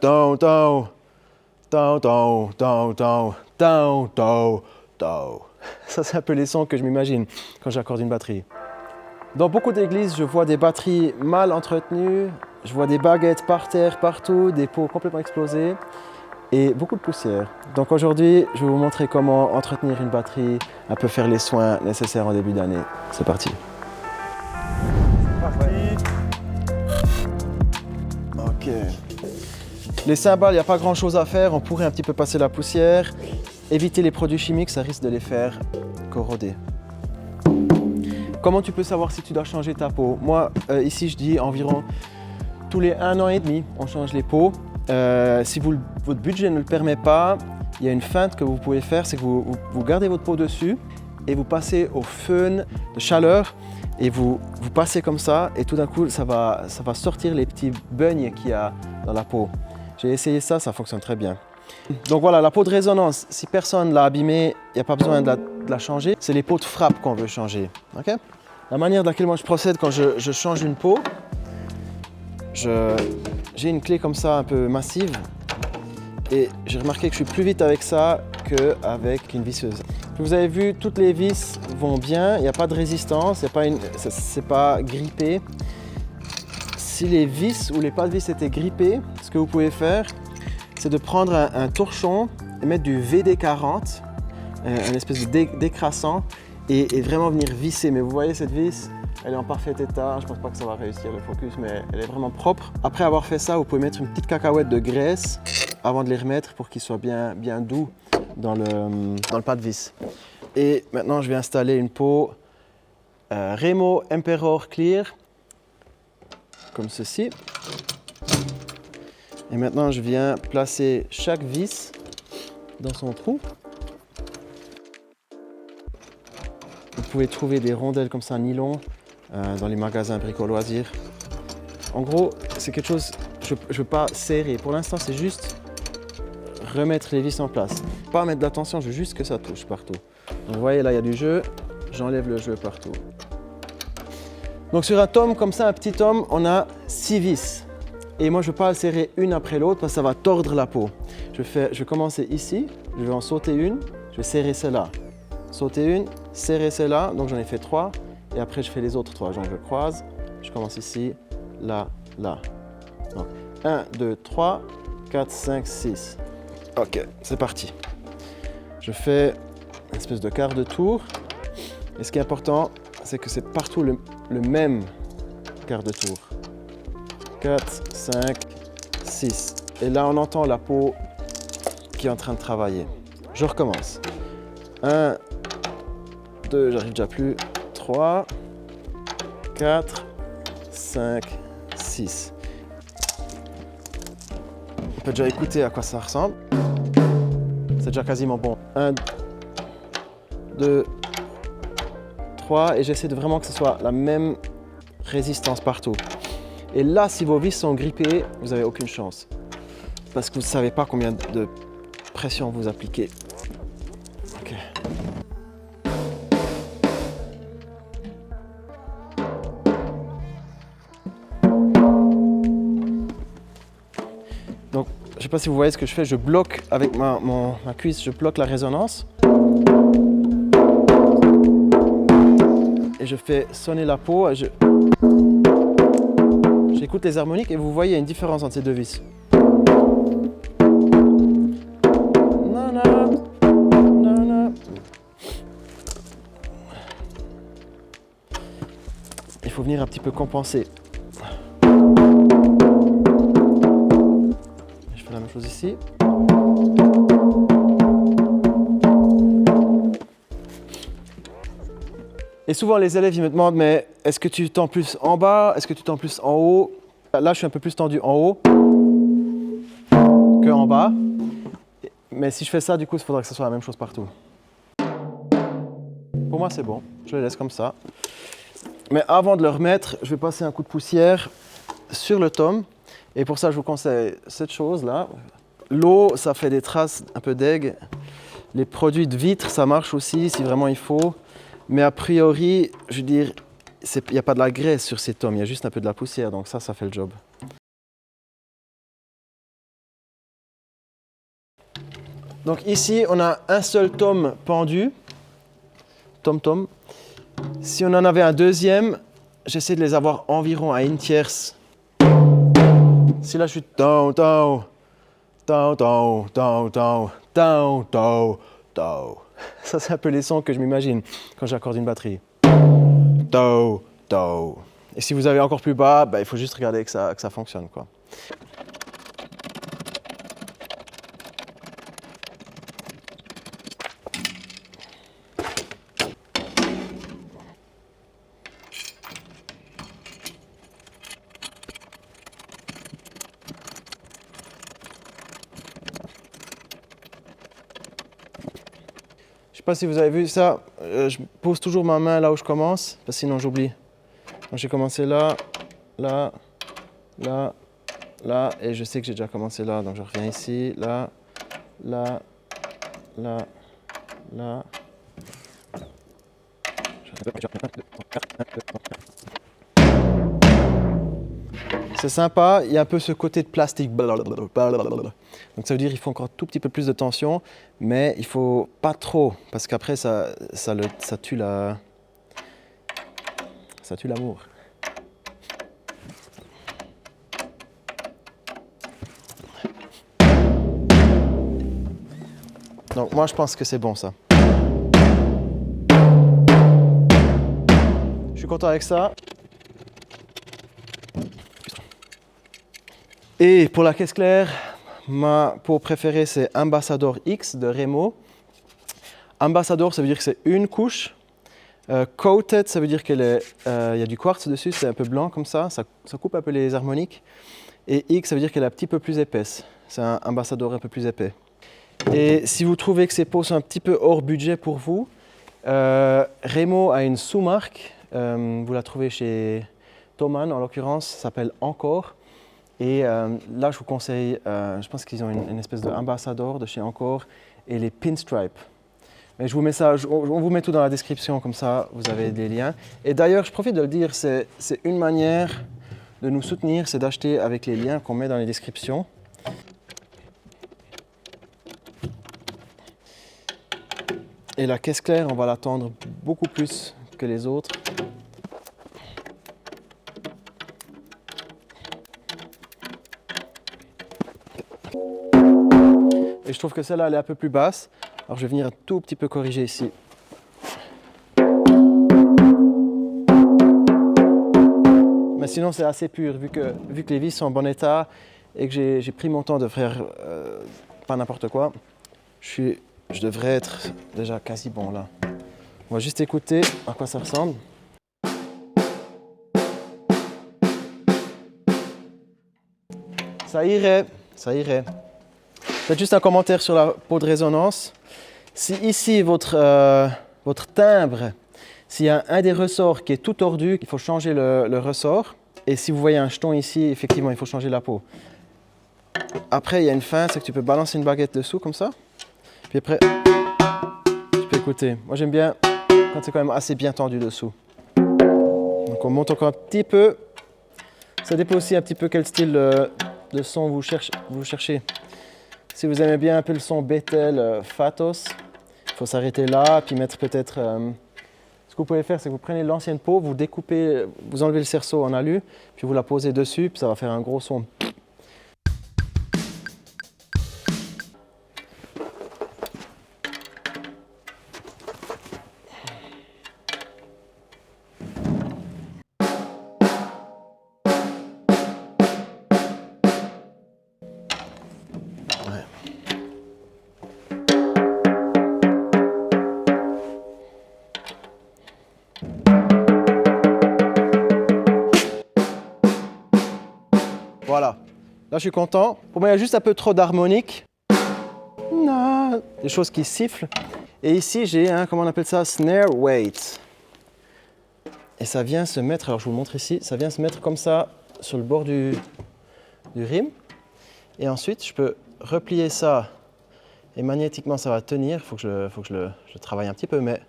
Down, down, down, down, down, down, down, down, down. Ça, c'est un peu les sons que je m'imagine quand j'accorde une batterie. Dans beaucoup d'églises, je vois des batteries mal entretenues, je vois des baguettes par terre, partout, des pots complètement explosés et beaucoup de poussière. Donc aujourd'hui, je vais vous montrer comment entretenir une batterie, un peu faire les soins nécessaires en début d'année. C'est parti. Ok. Les cymbales, il n'y a pas grand chose à faire, on pourrait un petit peu passer la poussière. Éviter les produits chimiques, ça risque de les faire corroder. Comment tu peux savoir si tu dois changer ta peau? Moi, ici, je dis environ tous les 1 an et demi, on change les peaux. Si votre budget ne le permet pas, il y a une feinte que vous pouvez faire, c'est que vous gardez votre peau dessus et vous passez au fun de chaleur et vous passez comme ça et tout d'un coup, ça va sortir les petits bugnes qu'il y a dans la peau. J'ai essayé ça, ça fonctionne très bien. Donc voilà, la peau de résonance, si personne ne l'a abîmée, il n'y a pas besoin de la changer. C'est les peaux de frappe qu'on veut changer. Okay? La manière dans laquelle moi je procède quand je change une peau, j'ai une clé comme ça un peu massive et j'ai remarqué que je suis plus vite avec ça qu'avec une visseuse. Vous avez vu, toutes les vis vont bien, il n'y a pas de résistance, c'est pas grippé. Si les vis ou les pas de vis étaient grippées, ce que vous pouvez faire, c'est de prendre un torchon et mettre du VD40, un espèce de décrassant, et vraiment venir visser. Mais vous voyez cette vis, elle est en parfait état. Je ne pense pas que ça va réussir le focus, mais elle est vraiment propre. Après avoir fait ça, vous pouvez mettre une petite cacahuète de graisse avant de les remettre pour qu'ils soient bien doux dans le pas de vis. Et maintenant, je vais installer une peau Remo Emperor Clear, comme ceci. Et maintenant, je viens placer chaque vis dans son trou. Vous pouvez trouver des rondelles comme ça, nylon, dans les magasins brico-loisirs. En gros, c'est quelque chose, je ne veux pas serrer. Pour l'instant, c'est juste remettre les vis en place. Pas mettre d'attention, je veux juste que ça touche partout. Donc, vous voyez, là, il y a du jeu. J'enlève le jeu partout. Donc, sur un tome comme ça, un petit tome, on a 6 vis. Et moi, je ne veux pas serrer une après l'autre parce que ça va tordre la peau. Je vais commencer ici, je vais en sauter une, je vais serrer celle-là. Sauter une, serrer celle-là, donc j'en ai fait 3. Et après, je fais les autres 3. Donc je croise, je commence ici, là, là. Donc 1, 2, 3, 4, 5, 6. Ok, c'est parti. Je fais une espèce de quart de tour. Et ce qui est important, c'est que c'est partout le même quart de tour. 4, 5, 6. Et là, on entend la peau qui est en train de travailler. Je recommence. 1, 2, j'arrive déjà plus. 3, 4, 5, 6. On peut déjà écouter à quoi ça ressemble. C'est déjà quasiment bon. 1, 2, 3. Et j'essaie de vraiment que ce soit la même résistance partout. Et là, si vos vis sont grippées, vous n'avez aucune chance. Parce que vous ne savez pas combien de pression vous appliquez. Ok. Donc, je ne sais pas si vous voyez ce que je fais. Je bloque avec ma cuisse, je bloque la résonance. Et je fais sonner la peau. J'écoute les harmoniques et vous voyez, il y a une différence entre ces deux vis. Il faut venir un petit peu compenser. Je fais la même chose ici. Et souvent les élèves ils me demandent mais est-ce que tu tends plus en bas, est-ce que tu tends plus en haut? Là je suis un peu plus tendu en haut que en bas. Mais si je fais ça du coup il faudra que ce soit la même chose partout. Pour moi c'est bon, je le laisse comme ça. Mais avant de le remettre, je vais passer un coup de poussière sur le tome. Et pour ça je vous conseille cette chose là. L'eau ça fait des traces un peu d'aigle. Les produits de vitre ça marche aussi si vraiment il faut. Mais a priori, je veux dire, il n'y a pas de la graisse sur ces tomes, il y a juste un peu de la poussière, donc ça fait le job. Donc ici, on a un seul tom pendu. Tom-tom. Si on en avait un deuxième, j'essaie de les avoir environ à une tierce. Si là je suis down, down, down, down, down, down, down, down, down. Ça c'est un peu les sons que je m'imagine quand j'accorde une batterie. Down, down. Et si vous avez encore plus bas, bah, il faut juste regarder que ça fonctionne, quoi. Je sais pas si vous avez vu ça, je pose toujours ma main là où je commence, parce que sinon j'oublie. Donc j'ai commencé là, là, là, là, et je sais que j'ai déjà commencé là, donc je reviens ici, là, là, là, là. C'est sympa, il y a un peu ce côté de plastique. Donc ça veut dire qu'il faut encore un tout petit peu plus de tension, mais il faut pas trop, parce qu'après ça tue l'amour. Donc moi je pense que c'est bon ça. Je suis content avec ça. Et pour la caisse claire, ma peau préférée c'est Ambassador X de Remo. Ambassador, ça veut dire que c'est une couche. Coated, ça veut dire qu'il y a du quartz dessus, c'est un peu blanc comme ça coupe un peu les harmoniques. Et X, ça veut dire qu'elle est un petit peu plus épaisse. C'est un Ambassador un peu plus épais. Et si vous trouvez que ces peaux sont un petit peu hors budget pour vous, Remo a une sous-marque. Vous la trouvez chez Thomann en l'occurrence, ça s'appelle Encore. Et là, je vous conseille, je pense qu'ils ont une espèce d'ambassadeur de chez Encore et les pinstripes. Mais je vous mets ça, on vous met tout dans la description, comme ça vous avez des liens. Et d'ailleurs, je profite de le dire, c'est une manière de nous soutenir, c'est d'acheter avec les liens qu'on met dans les descriptions. Et la caisse claire, on va l'attendre beaucoup plus que les autres. Et je trouve que celle-là, elle est un peu plus basse. Alors je vais venir un tout petit peu corriger ici. Mais sinon, c'est assez pur, vu que les vis sont en bon état et que j'ai pris mon temps de faire pas n'importe quoi. Je devrais être déjà quasi bon là. On va juste écouter à quoi ça ressemble. Ça irait, ça irait. Faites juste un commentaire sur la peau de résonance. Si ici, votre timbre, s'il y a un des ressorts qui est tout tordu, il faut changer le ressort. Et si vous voyez un jeton ici, effectivement, il faut changer la peau. Après, il y a une fin, c'est que tu peux balancer une baguette dessous comme ça. Puis après, tu peux écouter. Moi, j'aime bien quand c'est quand même assez bien tendu dessous. Donc, on monte encore un petit peu. Ça dépend aussi un petit peu quel style de son vous cherchez. Si vous aimez bien un peu le son Bethel, Phatos, il faut s'arrêter là, puis mettre peut-être... ce que vous pouvez faire, c'est que vous prenez l'ancienne peau, vous découpez, vous enlevez le cerceau en alu, puis vous la posez dessus, puis ça va faire un gros son. Voilà, là je suis content. Pour moi, il y a juste un peu trop d'harmonique. Des choses qui sifflent. Et ici, j'ai un, comment on appelle ça, snare weight. Et ça vient se mettre, alors je vous le montre ici, ça vient se mettre comme ça sur le bord du rim. Et ensuite, je peux replier ça et magnétiquement, ça va tenir. Il faut que je le travaille un petit peu, mais...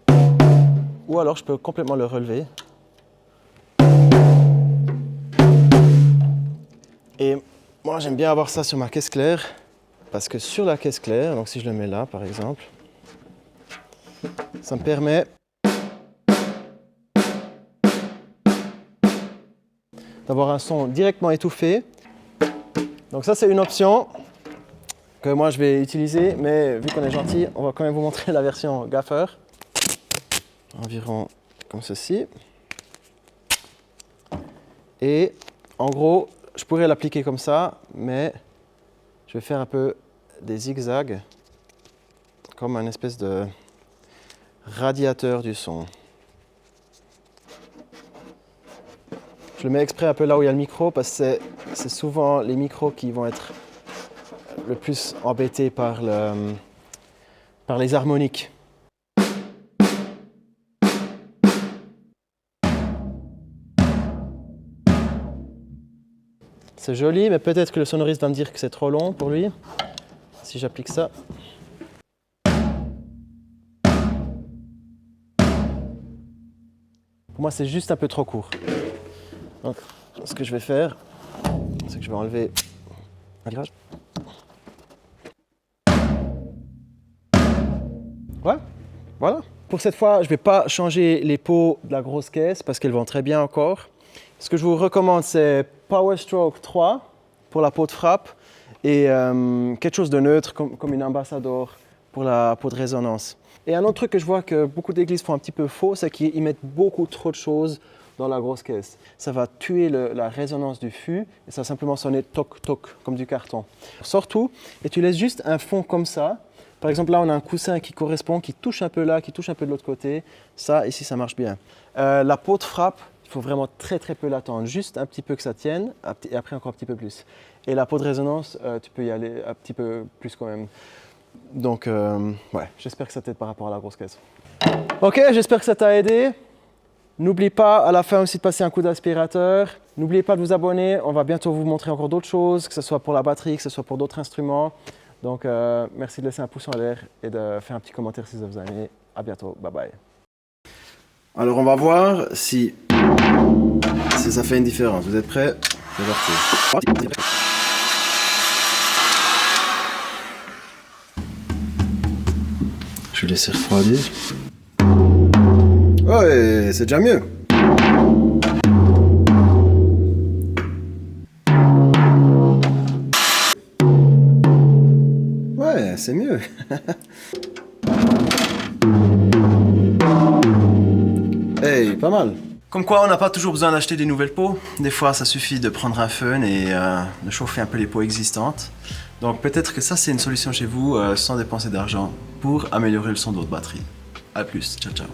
Ou alors, je peux complètement le relever. Et moi, j'aime bien avoir ça sur ma caisse claire. parce que sur la caisse claire, donc si je le mets là par exemple, ça me permet d'avoir un son directement étouffé. Donc ça c'est une option que moi je vais utiliser, mais vu qu'on est gentil, on va quand même vous montrer la version gaffer. Environ comme ceci. Et en gros, je pourrais l'appliquer comme ça, mais je vais faire un peu des zigzags, comme un espèce de radiateur du son. Je le mets exprès un peu là où il y a le micro, parce que c'est souvent les micros qui vont être le plus embêtés par les harmoniques. C'est joli, mais peut-être que le sonoriste va me dire que c'est trop long pour lui. Si j'applique ça. Pour moi, c'est juste un peu trop court. Donc, ce que je vais faire, c'est que je vais enlever un virage. Ouais, voilà. Pour cette fois, je ne vais pas changer les pots de la grosse caisse parce qu'elles vont très bien encore. Ce que je vous recommande, c'est Power Stroke 3 pour la peau de frappe et quelque chose de neutre comme une Ambassador pour la peau de résonance. Et un autre truc que je vois que beaucoup d'églises font un petit peu faux, c'est qu'ils mettent beaucoup trop de choses dans la grosse caisse. Ça va tuer la résonance du fût et ça va simplement sonner toc toc comme du carton. Sors tout et tu laisses juste un fond comme ça. Par exemple, là, on a un coussin qui correspond, qui touche un peu là, qui touche un peu de l'autre côté. Ça, ici, ça marche bien. La peau de frappe, il faut vraiment très très peu l'attendre, juste un petit peu que ça tienne, et après encore un petit peu plus. Et la peau de résonance, tu peux y aller un petit peu plus quand même. Donc, ouais, j'espère que ça t'aide par rapport à la grosse caisse. Ok, j'espère que ça t'a aidé. N'oublie pas à la fin aussi de passer un coup d'aspirateur. N'oubliez pas de vous abonner, on va bientôt vous montrer encore d'autres choses, que ce soit pour la batterie, que ce soit pour d'autres instruments. Donc, merci de laisser un pouce en l'air et de faire un petit commentaire si ça vous a aimé. À bientôt, bye bye. Alors, on va voir si ça fait une différence. Vous êtes prêts? C'est parti. Je vais laisser refroidir. Ouais, c'est déjà mieux. Ouais, c'est mieux. Hey, pas mal. Comme quoi, on n'a pas toujours besoin d'acheter des nouvelles pots. Des fois, ça suffit de prendre un fun et de chauffer un peu les pots existantes. Donc peut-être que ça, c'est une solution chez vous sans dépenser d'argent pour améliorer le son de votre batterie. A plus, ciao ciao.